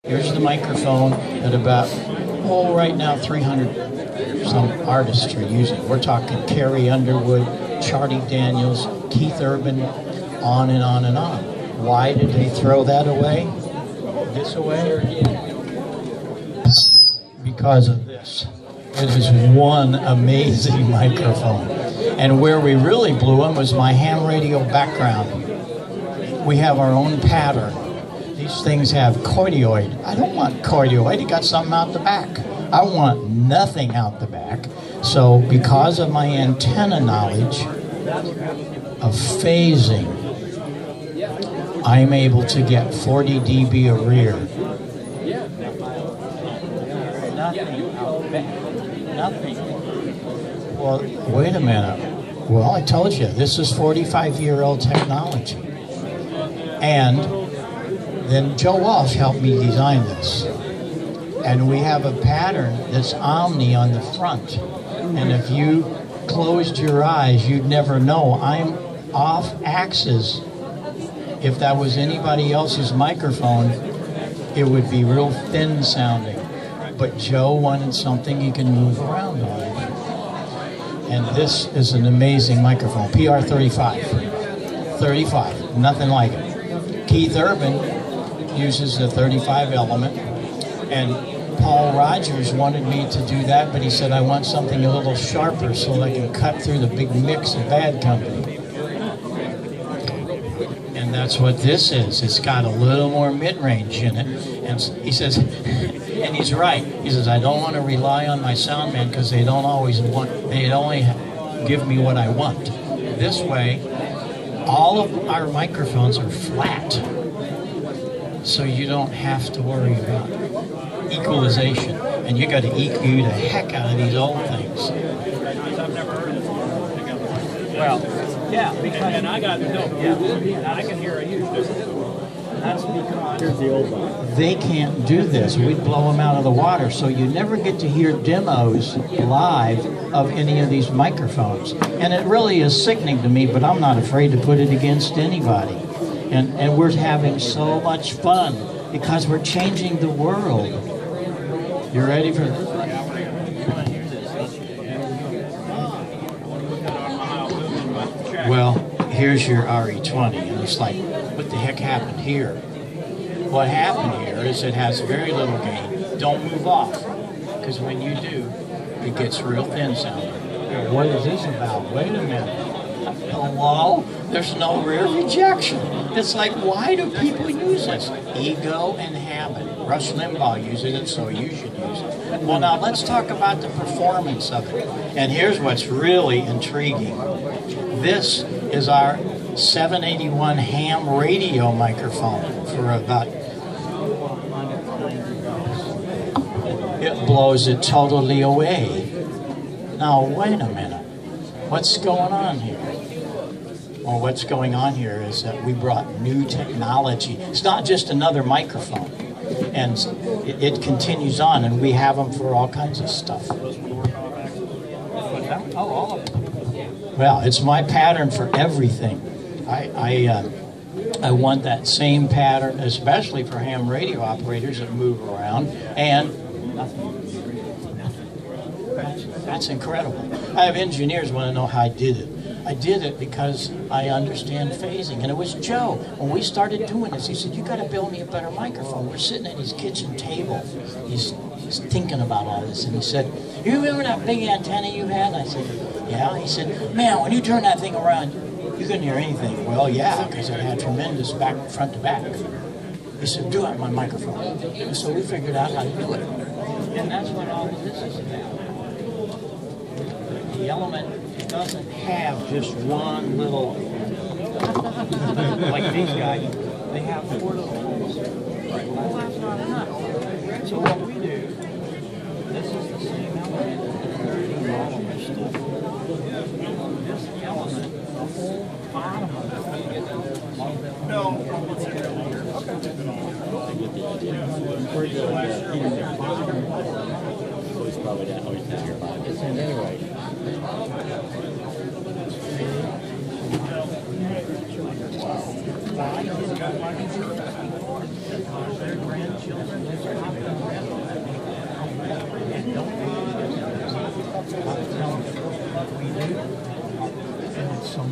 Here's the microphone that about, right now 300 some artists are using. We're talking Carrie Underwood, Charlie Daniels, Keith Urban, on and on and on. Why did they throw that away? This away? Because of this. It is one amazing microphone. And where we really blew them was my ham radio background. We have our own pattern. These things have cardioid. I don't want cardioid, it got something out the back. I want nothing out the back. So because of my antenna knowledge of phasing, I'm able to get 40 dB of rear. Nothing out back. Nothing. Well, wait a minute. Well, I told you, this is 45-year-old technology. And then Joe Walsh helped me design this. And we have a pattern that's omni on the front. And if you closed your eyes, you'd never know. I'm off axis. If that was anybody else's microphone, it would be real thin sounding. But Joe wanted something you can move around on. And this is an amazing microphone, PR35. 35, nothing like it. Keith Urban uses the 35 element, and Paul Rogers wanted me to do that, but he said, I want something a little sharper so I can cut through the big mix of Bad Company. And that's what this is. It's got a little more mid-range in it. And he says, and he's right. He says, I don't want to rely on my sound man because they don't always want, they only give me what I want. This way, all of our microphones are flat. So you don't have to worry about equalization. And you got to EQ the heck out of these old things. Well, yeah, because and I got I can hear a huge difference. That's because here's the old one. They can't do this. We'd blow them out of the water. So you never get to hear demos live of any of these microphones. And it really is sickening to me, but I'm not afraid to put it against anybody. And we're having so much fun because we're changing the world. You ready for this? Well, here's your RE20, and it's like, what the heck happened here? What happened here is it has very little gain. Don't move off, because when you do, it gets real thin sounding. What is this about? Wait a minute. Hello? There's no rear rejection. It's like, why do people use this? Ego and habit. Rush Limbaugh uses it, so you should use it. Well, now let's talk about the performance of it. And here's what's really intriguing. This is our 781 ham radio microphone for about, it blows it totally away. Now, wait a minute. What's going on here? Well, what's going on here is that we brought new technology. It's not just another microphone. And it continues on, and we have them for all kinds of stuff. Oh, all of them. Well, it's my pattern for everything. I want that same pattern, especially for ham radio operators that move around, and that's incredible. I have engineers want to know how I did it. I did it because I understand phasing, and it was Joe. When we started doing this, he said, you got to build me a better microphone. We're sitting at his kitchen table. He's thinking about all this, and he said, you remember that big antenna you had? And I said, yeah. He said, man, when you turn that thing around, you couldn't hear anything. Well, yeah, because it had tremendous front to back. He said, do it on my microphone. And so we figured out how to do it. And that's what all of this is about. The element doesn't have just one little, like these guys, they have 4 little holes. Well, that's not enough. So what we do, this is the same element in all of this stuff. This element, the whole bottom of it. No. It's probably not always in your mind. It's in anyway. Their grandchildren And some